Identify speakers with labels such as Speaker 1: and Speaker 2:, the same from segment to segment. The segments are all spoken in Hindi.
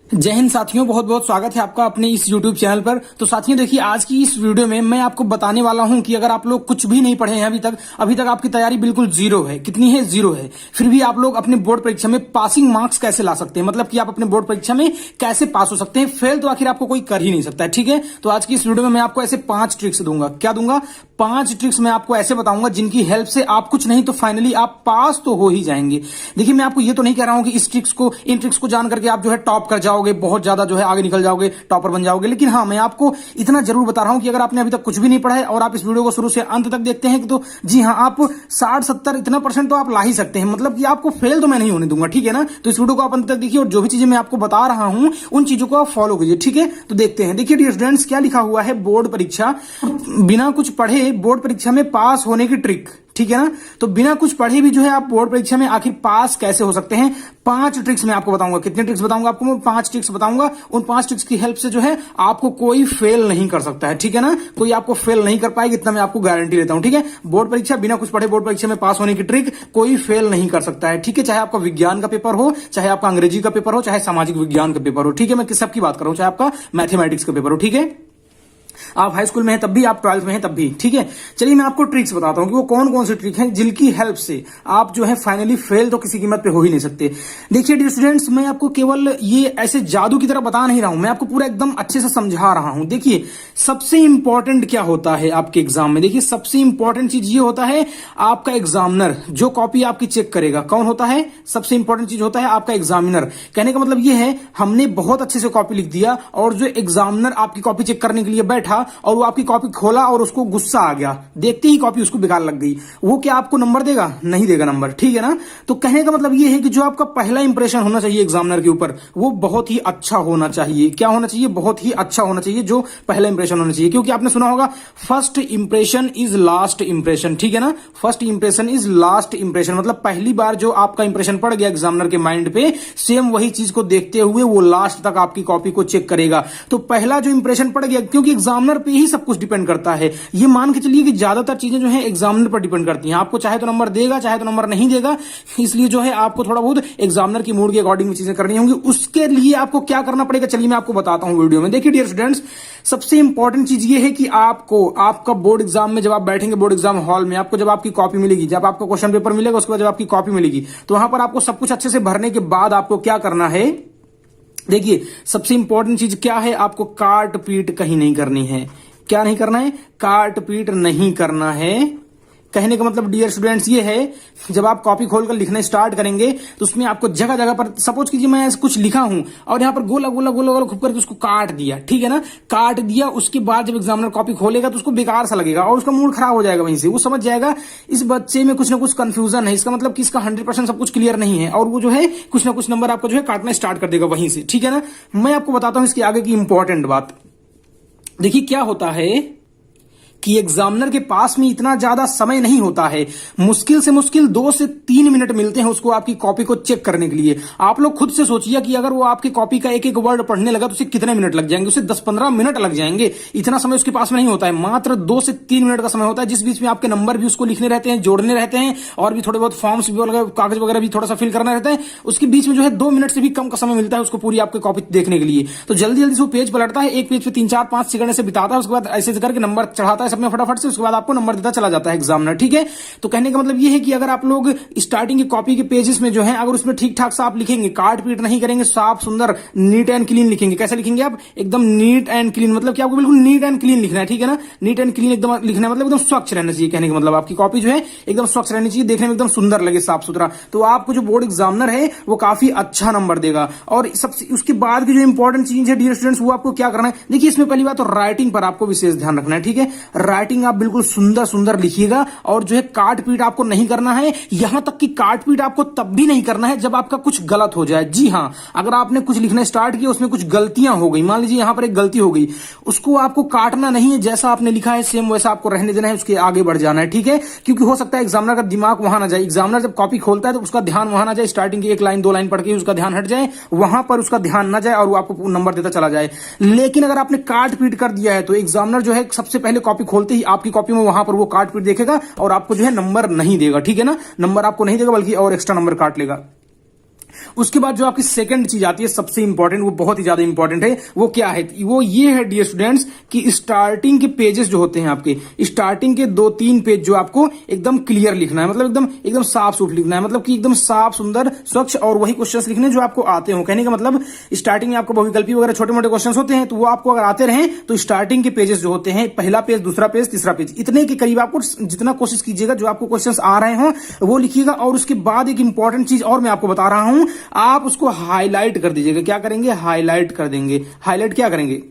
Speaker 1: जय हिंद साथियों, बहुत बहुत स्वागत है आपका अपने इस YouTube चैनल पर। तो साथियों देखिए, आज की इस वीडियो में मैं आपको बताने वाला हूं कि अगर आप लोग कुछ भी नहीं पढ़े हैं अभी तक आपकी तैयारी बिल्कुल जीरो है। कितनी है? जीरो है। फिर भी आप लोग अपने बोर्ड परीक्षा में पासिंग मार्क्स कैसे ला सकते हैं, मतलब कि आप अपने बोर्ड परीक्षा में कैसे पास हो सकते हैं। फेल तो आखिर आपको कोई कर ही नहीं सकता है, ठीक है। तो आज की इस वीडियो में मैं आपको ऐसे 5 ट्रिक्स दूंगा। क्या दूंगा? 5 ट्रिक्स मैं आपको ऐसे बताऊंगा जिनकी हेल्प से आप कुछ नहीं तो फाइनली आप पास तो हो ही जाएंगे। देखिए, मैं आपको ये तो नहीं कह रहा हूं कि इन ट्रिक्स को जान करके आप जो है टॉप कर जाओगे, बहुत ज्यादा जो है आगे निकल जाओगे, टॉपर बन जाओगे। लेकिन हाँ, मैं आपको इतना जरूर बता रहा हूं कि अगर आपने अभी तक कुछ भी नहीं पढ़ा है और आप इस वीडियो को शुरू से अंत तक देखते हैं तो जी हाँ, आप 60-70 इतना % तो आप ला ही सकते हैं। मतलब कि आपको फेल तो मैं नहीं होने दूंगा, ठीक है ना। तो इस वीडियो को आप अंत तक देखिए और जो भी चीजें मैं आपको बता रहा हूं उन चीजों को आप फॉलो कीजिए, ठीक है। तो देखते हैं। देखिए डियर स्टूडेंट्स, क्या लिखा हुआ है, बोर्ड परीक्षा बिना कुछ पढ़े बोर्ड परीक्षा में पास होने की ट्रिक, ठीक है ना। तो बिना कुछ पढ़े भी जो है आप बोर्ड परीक्षा में आखिर पास कैसे हो सकते हैं, 5 ट्रिक्स मैं आपको बताऊंगा। कितने ट्रिक्स बताऊंगा आपको? मैं 5 ट्रिक्स बताऊंगा। उन 5 ट्रिक्स की हेल्प से जो है आपको कोई फेल नहीं कर सकता है, ठीक है ना। कोई आपको फेल नहीं कर पाएगा, इतना मैं आपको गारंटी देता हूं, ठीक है। बोर्ड परीक्षा बिना कुछ पढ़े बोर्ड परीक्षा में पास होने की ट्रिक कोई फेल नहीं कर सकता है, ठीक है। चाहे आपका विज्ञान का पेपर हो, चाहे आपका अंग्रेजी का पेपर हो, चाहे सामाजिक विज्ञान का पेपर हो, ठीक है। मैं किस सबकी बात कर रहा हूं, चाहे आपका मैथमेटिक्स का पेपर हो, ठीक है। आप हाई स्कूल में हैं तब भी, आप 12th में हैं तब भी, ठीक है। चलिए मैं आपको ट्रिक्स बताता हूं कि वो कौन कौन सी ट्रिक हैं जिनकी हेल्प से आप जो है फाइनली फेल तो किसी कीमत पे हो ही नहीं सकते। देखिए डियर स्टूडेंट्स, मैं आपको केवल ये ऐसे जादू की तरह बता नहीं रहा हूं, मैं आपको पूरा एकदम अच्छे से समझा रहा हूं। देखिए, सबसे इंपॉर्टेंट क्या होता है आपके एग्जाम में? देखिए, सबसे इंपॉर्टेंट चीज ये होता है, आपका एग्जामिनर जो कॉपी आपकी चेक करेगा, कौन होता है? सबसे इंपॉर्टेंट चीज होता है आपका एग्जामिनर। कहने का मतलब ये है, हमने बहुत अच्छे से कॉपी लिख दिया और जो एग्जामिनर आपकी कॉपी चेक करने के लिए बैठा और वो आपकी कॉपी खोला और उसको गुस्सा आ गया, देखते ही कॉपी उसको बेकार लग गई, वो क्या आपको नंबर देगा? नहीं देगा नंबर, ठीक है ना। तो कहने का मतलब ये है कि जो आपका पहला इंप्रेशन होना चाहिए एग्जामिनर के ऊपर, वो बहुत ही अच्छा होना चाहिए। क्या होना चाहिए? बहुत ही अच्छा होना चाहिए, जो पहला इंप्रेशन होना चाहिए। क्योंकि आपने सुना होगा, first impression is last impression, ठीक है ना। First impression is last impression, मतलब पहली बार जो आपका इंप्रेशन पड़ गया एग्जामिनर के माइंड पे, सेम वही चीज को देखते हुए वो लास्ट तक आपकी कॉपी को चेक करेगा। तो पहला जो इंप्रेशन पड़ गया, क्योंकि एग्जामिनर पे ही सब कुछ डिपेंड करता है। ये मान के चलिए कि ज्यादातर चीजें जो है एग्जामिनर पर डिपेंड करती हैं। आपको चाहे तो नंबर देगा, चाहे तो नंबर नहीं देगा। इसलिए जो है आपको थोड़ा बहुत एग्जामिनर की मूड के अकॉर्डिंग चीजें करनी होंगी। उसके लिए आपको क्या करना पड़ेगा, चलिए मैं आपको बताता हूं वीडियो में। देखिए डियर स्टूडेंट्स, सबसे इंपॉर्टेंट चीज ये है कि आपको आपका बोर्ड एग्जाम में जब आप बैठेंगे बोर्ड एग्जाम हॉल में, आपको जब आपकी कॉपी मिलेगी, जब आपको क्वेश्चन पेपर मिलेगा, उसके बाद जब आपकी कॉपी मिलेगी, तो वहां पर आपको सब कुछ अच्छे से भरने के बाद आपको क्या करना है? देखिए, सबसे इंपॉर्टेंट चीज क्या है, आपको काट पीट कहीं नहीं करनी है। क्या नहीं करना है? काट पीट नहीं करना है। कहने का मतलब डियर स्टूडेंट्स ये है, जब आप कॉपी खोलकर लिखना स्टार्ट करेंगे तो उसमें आपको जगह जगह पर, सपोज कीजिए मैं कुछ लिखा हूं और यहां पर गोला गोला गोला गोला खूब करके उसको काट दिया, ठीक है ना। काट दिया, उसके बाद जब एग्जामिनर कॉपी खोलेगा तो उसको बेकार सा लगेगा और उसका मूड खराब हो जाएगा। वहीं से वो समझ जाएगा इस बच्चे में कुछ ना कुछ कंफ्यूजन है, इसका मतलब कि इसका 100% सब कुछ क्लियर नहीं है, और वो जो है कुछ ना कुछ नंबर आपको जो है काटना स्टार्ट कर देगा वहीं से, ठीक है ना। मैं आपको बताता हूं इसके आगे की इंपॉर्टेंट बात। देखिए, क्या होता है कि एग्जामिनर के पास में इतना ज्यादा समय नहीं होता है, मुश्किल से मुश्किल 2 से 3 मिनट मिलते हैं उसको आपकी कॉपी को चेक करने के लिए। आप लोग खुद से सोचिए कि अगर वो आपकी कॉपी का एक एक वर्ड पढ़ने लगा तो उसे कितने मिनट लग जाएंगे? उसे 10-15 मिनट लग जाएंगे। इतना समय उसके पास में नहीं होता है, मात्र 2 से 3 मिनट का समय होता है, जिस बीच में आपके नंबर भी उसको लिखने रहते हैं, जोड़ने रहते हैं, और भी थोड़े बहुत फॉर्म्स भी, कागज वगैरह भी थोड़ा सा फिल करना रहता है। उसके बीच में जो है 2 मिनट से भी कम का समय मिलता है उसको पूरी आपकी कॉपी देखने के लिए। तो जल्दी जल्दी से वो पेज पलटता है, एक पेज पे 3-4-5 सेकंड से बिताता है, उसके बाद ऐसे करके नंबर चढ़ाता है सब में फटाफट से, उसके बाद आपको नंबर देता चला जाता है एग्जामिनर, ठीक है। तो कहने का मतलब ये है कि अगर आप लोग स्टार्टिंग की कॉपी के पेजेस में जो है अगर उसमें ठीक ठाक सा आप लिखेंगे, काट पीट नहीं करेंगे, साफ सुंदर नीट एंड क्लीन लिखेंगे। कैसे लिखेंगे आप? एकदम नीट एंड क्लीन, मतलब कि आपको बिल्कुल नीट एंड क्लीन लिखना है, ठीक है ना। नीट एंड क्लीन एकदम लिखना है, मतलब एकदम स्वच्छ रहना चाहिए। कहने का मतलब आपकी कॉपी जो है एकदम स्वच्छ रहनी चाहिए, देखने में एकदम सुंदर लगे, साफ सुथरा। तो आपको जो बोर्ड एग्जामिनर है वो काफी अच्छा नंबर देगा। और सबसे उसके बाद की जो इंपॉर्टेंट चीज है डियर स्टूडेंट्स, वो आपको क्या करना है? देखिए, इसमें पहली बात तो राइटिंग पर आपको विशेष ध्यान रखना है, ठीक है। राइटिंग आप बिल्कुल सुंदर सुंदर लिखिएगा, और जो है काट पीट आपको नहीं करना है। यहां तक कि काट पीट आपको तब भी नहीं करना है जब आपका कुछ गलत हो जाए। जी हां, अगर आपने कुछ लिखना स्टार्ट किया, उसमें कुछ गलतियां हो गई, मान लीजिए यहां पर एक गलती हो गई, उसको आपको काटना नहीं है, जैसा आपने लिखा है सेम वैसा आपको रहने देना है, उसके आगे बढ़ जाना है, ठीक है। क्योंकि हो सकता है एग्जामिनर का दिमाग वहां ना जाए, एग्जामिनर जब कॉपी खोलता है तो उसका ध्यान वहां ना जाए, स्टार्टिंग की 1 लाइन 2 लाइन पढ़ के उसका ध्यान हट जाए, वहां पर उसका ध्यान ना जाए और वो आपको नंबर देता चला जाए। लेकिन अगर आपने काट पीट कर दिया है तो एग्जामिनर जो है सबसे पहले कॉपी खोलते ही आपकी कॉपी में वहां पर वो काट पीट देखेगा और आपको जो है नंबर नहीं देगा, ठीक है ना। नंबर आपको नहीं देगा बल्कि और एक्स्ट्रा नंबर काट लेगा। उसके बाद जो आपकी सेकंड चीज आती है सबसे इंपॉर्टेंट, वो बहुत ही ज्यादा इंपॉर्टेंट है, वो क्या है, वो ये है डियर स्टूडेंट्स कि स्टार्टिंग के पेजेस जो होते हैं आपके, स्टार्टिंग के 2-3 पेज जो आपको एकदम क्लियर लिखना है, मतलब एकदम एकदम साफ सुफ लिखना है, मतलब कि एकदम साफ सुंदर स्वच्छ, और वही क्वेश्चंस लिखने जो आपको आते हो। कहने का मतलब स्टार्टिंग में आपको बहुविकल्पी वगैरह छोटे मोटे क्वेश्चंस होते हैं, तो वो आपको अगर आते रहे तो स्टार्टिंग के पेजेस जो होते हैं, पहला पेज, दूसरा पेज, तीसरा पेज, इतने के करीब आपको जितना कोशिश कीजिएगा जो आपको क्वेश्चंस आ रहे हो वो लिखिएगा। और उसके बाद एक इंपॉर्टेंट चीज और मैं आपको बता रहा हूं, आप उसको हाईलाइट कर दीजिएगा। क्या करेंगे? हाईलाइट कर देंगे। हाईलाइट क्या करेंगे?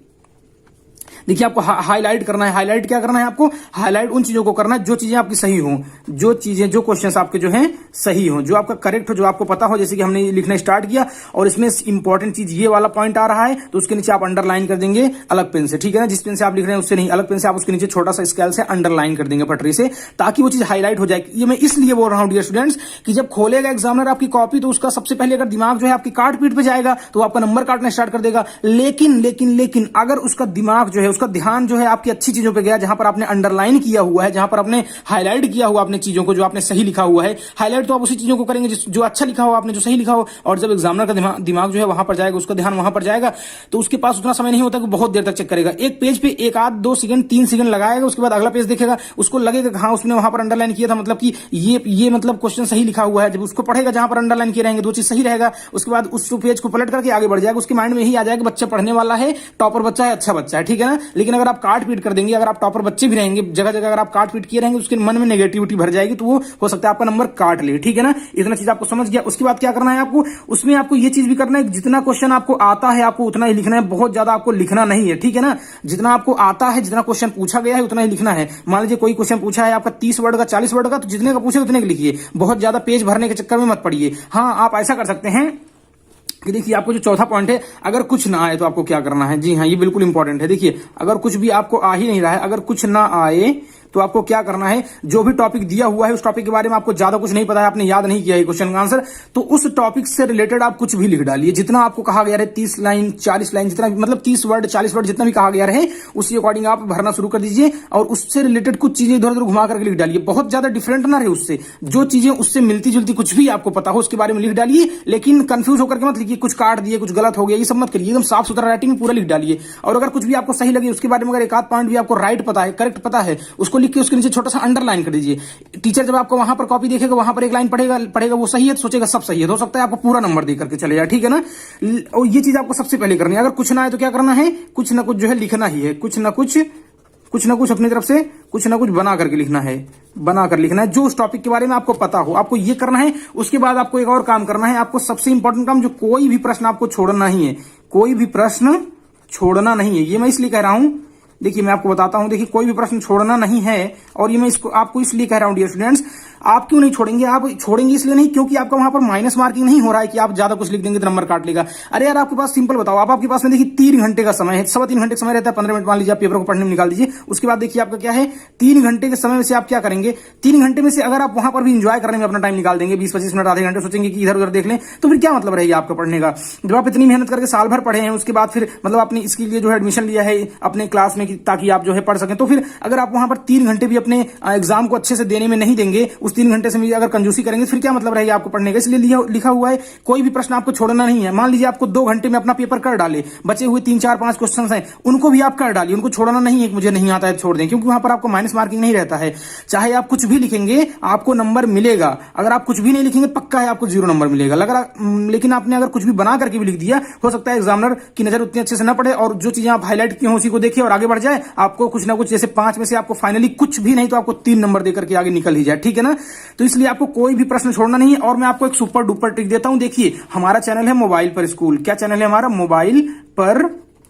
Speaker 1: देखिए आपको हाईलाइट करना है। हाईलाइट क्या करना है आपको? हाईलाइट उन चीजों को करना है जो चीजें आपकी सही हो, जो चीजें, जो क्वेश्चंस आपके जो हैं सही हो, जो आपका करेक्ट हो, जो आपको पता हो। जैसे कि हमने लिखना स्टार्ट किया और इसमें इंपॉर्टेंट चीज ये वाला पॉइंट आ रहा है, तो उसके नीचे आप अंडरलाइन कर देंगे अलग पेन से, ठीक है ना। जिस पेन से आप लिख रहे हैं उससे नहीं, अलग पेन से आप उसके नीचे छोटा सा स्केल से अंडरलाइन कर देंगे पटरी से, ताकि वो चीज हाईलाइट हो जाए। ये मैं इसलिए बोल रहा हूं डियर स्टूडेंट्स कि जब खोलेगा एग्जामिनर आपकी कॉपी तो उसका सबसे पहले अगर दिमाग जो है आपकी काट पीट पे जाएगा तो आपका नंबर काटना स्टार्ट कर देगा। लेकिन अगर उसका दिमाग जो है, उसका ध्यान जो है आपकी अच्छी चीजों पे गया, जहां पर आपने अंडरलाइन किया हुआ है, जहां पर आपने हाईलाइट किया हुआ अपने चीजों को, जो आपने सही लिखा हुआ है। हाईलाइट तो आप उसी चीजों को करेंगे जो अच्छा लिखा हो आपने, जो सही लिखा हो। और जब एग्जामिनर का दिमाग जो है वहां पर जाएगा, उसका ध्यान वहां पर जाएगा, तो उसके पास उतना समय नहीं होता कि बहुत देर तक चेक करेगा। एक पेज पे 1-2 सेकंड 3 सेकंड लगाएगा, उसके बाद अगला पेज देखेगा, उसको लगेगा हाँ उसने वहां पर अंडरलाइन किया था, मतलब कि ये मतलब क्वेश्चन सही लिखा हुआ है। जब उसको पढ़ेगा जहां पर अंडरलाइन किए रहेंगे, दो चीज सही रहेगा, उसके बाद उस पेज को पलट करके आगे बढ़ जाएगा। उसके माइंड में यही आ जाएगा बच्चा पढ़ने वाला है, टॉपर बच्चा है, अच्छा बच्चा है, ठीक है ना। लेकिन अगर आप काट पीट कर देंगे, अगर आप टॉपर बच्चे भी रहेंगे, जगह जगह अगर आप काट पीट किए रहेंगे, उसके मन में नेगेटिविटी भर जाएगी, तो वो हो सकता है आपका नंबर काट ले, ठीक है ना। इतना चीज आपको समझ गया। उसके बाद क्या करना है आपको? उसमें आपको ये चीज भी करना है, जितना क्वेश्चन आपको आता है आपको उतना ही लिखना है, बहुत ज्यादा आपको लिखना नहीं है, ठीक है ना। जितना आपको आता है, जितना क्वेश्चन पूछा गया है उतना ही लिखना है। मान लीजिए कोई क्वेश्चन पूछा है आपका 30 वर्ड का, 40 वर्ड का, तो जितने का पूछे उतने का लिखिए, बहुत ज्यादा पेज भरने के चक्कर में मत पड़िए। हाँ, आप ऐसा कर सकते हैं कि देखिए आपको जो चौथा पॉइंट है, अगर कुछ ना आए तो आपको क्या करना है। जी हाँ, ये बिल्कुल इंपॉर्टेंट है। देखिए अगर कुछ भी आपको आ ही नहीं रहा है, अगर कुछ ना आए तो आपको क्या करना है, जो भी टॉपिक दिया हुआ है उस टॉपिक के बारे में आपको ज्यादा कुछ नहीं पता है, आपने याद नहीं किया है क्वेश्चन का आंसर, तो उस टॉपिक से रिलेटेड आप कुछ भी लिख डालिए। जितना आपको कहा गया है 30 लाइन 40 लाइन, जितना मतलब 30 वर्ड 40 वर्ड जितना भी कहा गया है, उसी अकॉर्डिंग आप भरना शुरू कर दीजिए और उससे रिलेटेड कुछ चीजें इधर उधर घुमा करके लिख डालिए। बहुत ज्यादा डिफरेंट ना रहे उससे, जो चीजें उससे मिलती जुलती कुछ भी आपको पता हो उसके बारे में लिख डालिए। लेकिन कंफ्यूज होकर के मत लिखिए, कुछ काट दिए, कुछ गलत हो गया, ये सब मत करिए। एकदम साफ सुथरा राइटिंग में पूरा लिख डालिए। और अगर कुछ भी आपको सही लगे उसके बारे में, अगर एक आध पॉइंट भी आपको राइट पता है, करेक्ट पता है, उसको लिख के उसके नीचे छोटा सा अंडरलाइन कर दीजिए। टीचर जब आपको वहां पर कॉपी देखेगा, वहां पर एक लाइन पढ़ेगा वो सही है तो सोचेगा सब सही है, तो हो सकता है आपको पूरा नंबर दे करके चले जाए, ठीक है ना। और ये चीज आपको सबसे पहले करनी है। अगर कुछ ना आए तो क्या करना है, कुछ ना कुछ जो है लिखना ही है, कुछ ना कुछ अपनी तरफ से कुछ ना कुछ बना करके लिखना है, बना कर लिखना है जो उस टॉपिक के बारे में आपको पता हो, आपको ये करना है। उसके बाद आपको एक और काम करना है, आपको सबसे इंपॉर्टेंट काम, जो कोई भी प्रश्न आपको छोड़ना नहीं है, कोई भी प्रश्न छोड़ना नहीं है। ये मैं इसलिए कह रहा हूं, देखिए मैं आपको बताता हूं, देखिए कोई भी प्रश्न छोड़ना नहीं है। और ये मैं इसको आपको इसलिए कह रहा हूं डियर स्टूडेंट्स, आप क्यों नहीं छोड़ेंगे? आप छोड़ेंगे इसलिए नहीं क्योंकि आपका वहां पर माइनस मार्किंग नहीं हो रहा है कि आप ज्यादा कुछ लिख देंगे तो नंबर काट लेगा। अरे यार आपके पास सिंपल बताओ, आपके पास में देखिए 3 घंटे का समय है, 3.25 घंटे का समय रहता है, 15 मिनट मान लीजिए आप पेपर को पढ़ने में निकाल दीजिए। उसके बाद देखिए आपका क्या है, 3 घंटे के समय में से आप क्या करेंगे, 3 घंटे में से अगर आप वहां पर भी इंजॉय करने में अपना टाइम निकाल देंगे, 20-25 मिनट आधे घंटे, सोचेंगे कि इधर उधर देख लें, तो फिर क्या मतलब रहेगा आपका पढ़ने का। जब आप इतनी मेहनत करके साल भर पढ़े हैं, उसके बाद फिर मतलब आपने इसके लिए जो है एडमिशन लिया है अपने क्लास में ताकि आप जो है पढ़ सकें, तो फिर अगर आप वहां पर 3 घंटे भी अपने एग्जाम को अच्छे से देने में नहीं देंगे, उस 3 घंटे से अगर कंजूसी करेंगे, फिर क्या मतलब रहेगा आपको पढ़ने का। इसलिए लिखा हुआ है कोई भी प्रश्न आपको छोड़ना नहीं है। मान लीजिए आपको 2 घंटे में अपना पेपर कर डाले, बचे हुए 3, 4, 5 क्वेश्चन हैं, उनको भी आप कर डालिए, उनको छोड़ना नहीं है, मुझे नहीं आता है छोड़ दें, क्योंकि वहां पर आपको माइनस मार्किंग नहीं रहता है। चाहे आप कुछ भी लिखेंगे आपको नंबर मिलेगा, अगर आप कुछ भी नहीं लिखेंगे पक्का है आपको 0 नंबर मिलेगा। लेकिन आपने अगर कुछ भी बना करके भी लिख दिया, हो सकता है एग्जामिनर की नजर उतनी अच्छे से न पड़े और जो चीजें आप हाईलाइट किए उसी को देखिए और आगे बढ़ जाए, आपको कुछ ना कुछ जैसे 5 में से आपको फाइनली कुछ भी नहीं तो आपको 3 नंबर देकर के आगे निकल ही जाए, ठीक है ना। तो इसलिए आपको कोई भी प्रश्न छोड़ना नहीं है। और मैं आपको एक सुपर डुपर ट्रिक देता हूं, देखिए हमारा चैनल है मोबाइल पर स्कूल। क्या चैनल है हमारा? मोबाइल पर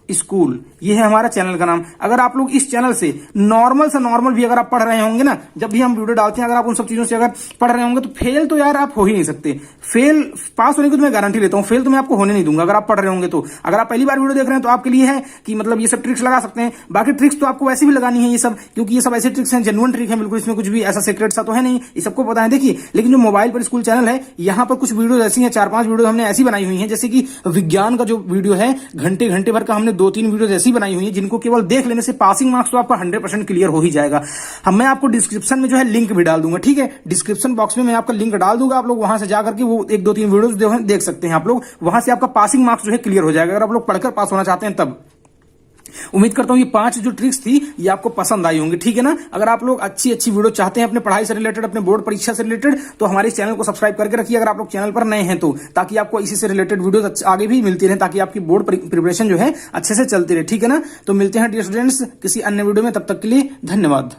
Speaker 1: स्कूल, ये है हमारा चैनल का नाम। अगर आप लोग इस चैनल से नॉर्मल से नॉर्मल भी अगर आप पढ़ रहे होंगे ना, जब भी हम वीडियो डालते हैं, अगर आप उन सब चीजों से अगर पढ़ रहे होंगे तो फेल तो यार आप हो ही नहीं सकते। फेल पास होने की तो मैं गारंटी लेता हूं, फेल तो मैं आपको होने नहीं दूंगा अगर आप पढ़ रहे होंगे तो। अगर आप पहली बार वीडियो देख रहे हैं तो आपके लिए है कि मतलब ये सब ट्रिक्स लगा सकते हैं। बाकी ट्रिक्स तो आपको वैसे भी लगानी है ये सब, क्योंकि ये सब ऐसे ट्रिक्स हैं, जेन्युइन ट्रिक है बिल्कुल, इसमें कुछ भी ऐसा सीक्रेट सा तो है नहीं, ये सबको पता है। देखिए लेकिन जो मोबाइल पर स्कूल चैनल है, यहाँ पर कुछ वीडियो ऐसी है, 4-5 वीडियो हमने ऐसी बनाई हुई है, जैसे कि विज्ञान का जो वीडियो है, घंटे भर का हमने 2-3 वीडियो ऐसी बनाई हुई है जिनको केवल देख लेने से पासिंग मार्क्स तो आपका 100% क्लियर हो ही जाएगा। हम मैं आपको डिस्क्रिप्शन में जो है लिंक भी डाल दूंगा, ठीक है। डिस्क्रिप्शन बॉक्स में मैं आपका लिंक डाल दूंगा, आप लोग वहां से जाकर के वो 1-2-3 वीडियो देख सकते हैं आप लोग। वहां से आपका पासिंग मार्क्स जो है क्लियर हो जाएगा, अगर आप लोग पढ़कर पास होना चाहते हैं तब। उम्मीद करता हूं ये 5 जो ट्रिक्स थी ये आपको पसंद आई होंगी, ठीक है ना। अगर आप लोग अच्छी वीडियो चाहते हैं अपने पढ़ाई से रिलेटेड, अपने बोर्ड परीक्षा से रिलेटेड, तो हमारे चैनल को सब्सक्राइब करके रखिए अगर आप लोग चैनल पर नए हैं तो, ताकि आपको इसी से रिलेटेड वीडियो आगे भी मिलती रहे, ताकि आपकी बोर्ड प्रिपरेशन जो है अच्छे से चलती रहे, ठीक है ना। तो मिलते हैं डियर स्टूडेंट्स किसी अन्य वीडियो में, तब तक के लिए धन्यवाद।